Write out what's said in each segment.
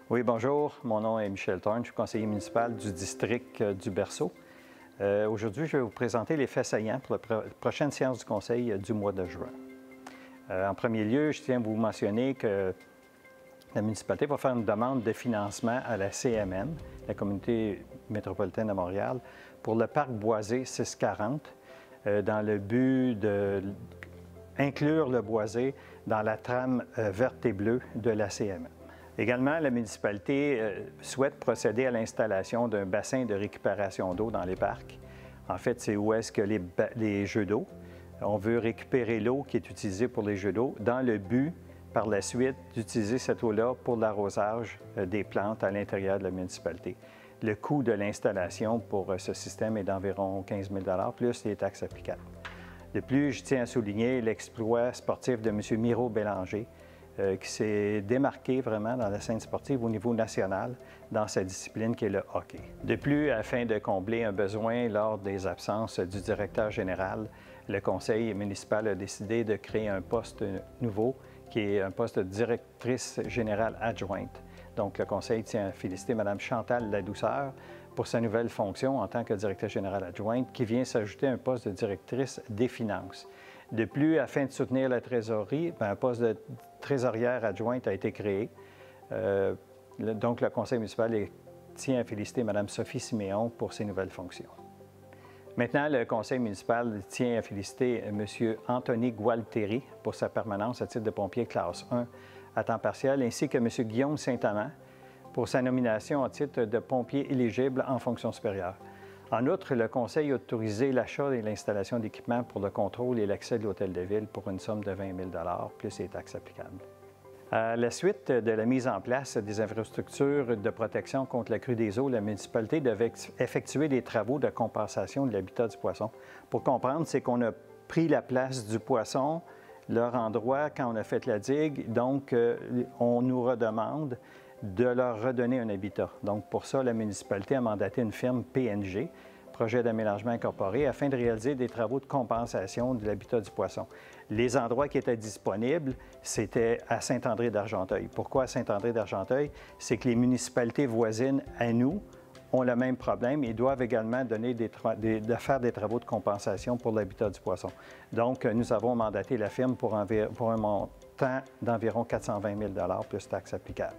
Oui, bonjour. Mon nom est Michel Thorne. Je suis conseiller municipal du district du Berceau. Aujourd'hui, je vais vous présenter les faits saillants pour la prochaine séance du Conseil du mois de juin. En premier lieu, je tiens à vous mentionner que la municipalité va faire une demande de financement à la CMN, la Communauté métropolitaine de Montréal, pour le parc boisé 640, dans le but d'inclure le boisé dans la trame verte et bleue de la CMN. Également, la municipalité souhaite procéder à l'installation d'un bassin de récupération d'eau dans les parcs. En fait, c'est où est-ce que les jeux d'eau. On veut récupérer l'eau qui est utilisée pour les jeux d'eau dans le but, par la suite, d'utiliser cette eau-là pour l'arrosage des plantes à l'intérieur de la municipalité. Le coût de l'installation pour ce système est d'environ 15 000 $ plus les taxes applicables. De plus, je tiens à souligner l'exploit sportif de M. Miro Bélanger, qui s'est démarqué vraiment dans la scène sportive au niveau national dans sa discipline qui est le hockey. De plus, afin de combler un besoin lors des absences du directeur général, le conseil municipal a décidé de créer un poste nouveau qui est un poste de directrice générale adjointe. Donc, le conseil tient à féliciter Mme Chantal Ladouceur pour sa nouvelle fonction en tant que directrice générale adjointe qui vient s'ajouter à un poste de directrice des finances. De plus, afin de soutenir la trésorerie, un poste de trésorière adjointe a été créé. Donc, le conseil municipal tient à féliciter Mme Sophie Siméon pour ses nouvelles fonctions. Maintenant, le conseil municipal tient à féliciter M. Anthony Gualteri pour sa permanence à titre de pompier classe 1 à temps partiel, ainsi que M. Guillaume Saint-Amand pour sa nomination à titre de pompier éligible en fonction supérieure. En outre, le conseil a autorisé l'achat et l'installation d'équipements pour le contrôle et l'accès de l'hôtel de ville pour une somme de 20 000 $ plus les taxes applicables. À la suite de la mise en place des infrastructures de protection contre la crue des eaux, la municipalité devait effectuer des travaux de compensation de l'habitat du poisson. Pour comprendre, c'est qu'on a pris la place du poisson, leur endroit, quand on a fait la digue, donc on nous redemande de leur redonner un habitat. Donc, pour ça, la municipalité a mandaté une firme PNG, Projet d'aménagement incorporé, afin de réaliser des travaux de compensation de l'habitat du poisson. Les endroits qui étaient disponibles, c'était à Saint-André-d'Argenteuil. Pourquoi à Saint-André-d'Argenteuil? C'est que les municipalités voisines à nous ont le même problème et doivent également donner faire des travaux de compensation pour l'habitat du poisson. Donc, nous avons mandaté la firme pour un montant d'environ 420 000 $ plus taxes applicables.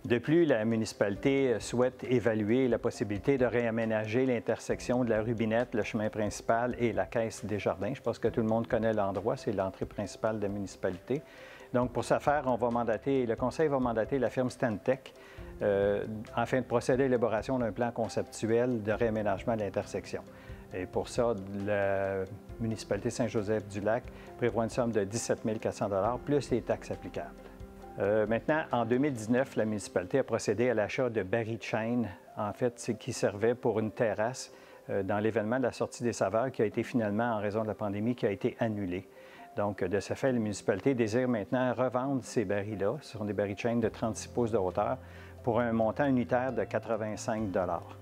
De plus, la municipalité souhaite évaluer la possibilité de réaménager l'intersection de la Rubinette, le chemin principal et la caisse des Jardins. Je pense que tout le monde connaît l'endroit, c'est l'entrée principale de la municipalité. Donc, pour ce faire, le conseil va mandater la firme Stantec afin de procéder à l'élaboration d'un plan conceptuel de réaménagement de l'intersection. Et pour ça, la municipalité Saint-Joseph-du-Lac prévoit une somme de 17 400 $ plus les taxes applicables. Maintenant, en 2019, la municipalité a procédé à l'achat de barils de chêne, en fait, qui servait pour une terrasse dans l'événement de la sortie des saveurs qui a été finalement, en raison de la pandémie, qui a été annulé. Donc, de ce fait, la municipalité désire maintenant revendre ces barils-là. Ce sont des barils de chêne de 36 pouces de hauteur pour un montant unitaire de 85 $.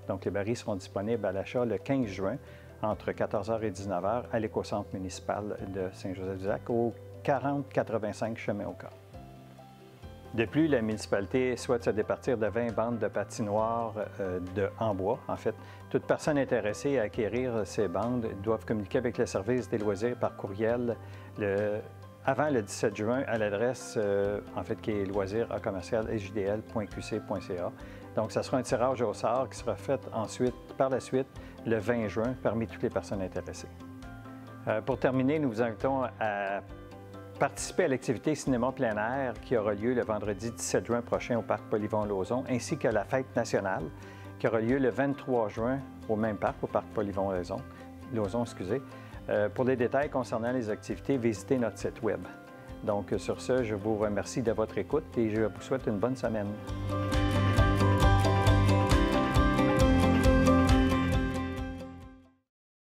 Donc, les barils seront disponibles à l'achat le 15 juin entre 14 h et 19 h à l'écocentre municipal de Saint-Joseph-du-Lac au 4085 chemin Oka. De plus, la municipalité souhaite se départir de 20 bandes de patinoires en bois. En fait, toute personne intéressée à acquérir ces bandes doivent communiquer avec le service des loisirs par courriel avant le 17 juin à l'adresse qui est loisirs@jdl.qc.ca. Donc, ça sera un tirage au sort qui sera fait par la suite le 20 juin parmi toutes les personnes intéressées. Pour terminer, nous vous invitons à participer à l'activité Cinéma plein air qui aura lieu le vendredi 17 juin prochain au Parc Polyvalent-Lauson, ainsi que la fête nationale qui aura lieu le 23 juin au même parc, au Parc Polyvalent-Lauson. Pour les détails concernant les activités, visitez notre site Web. Donc, sur ce, je vous remercie de votre écoute et je vous souhaite une bonne semaine.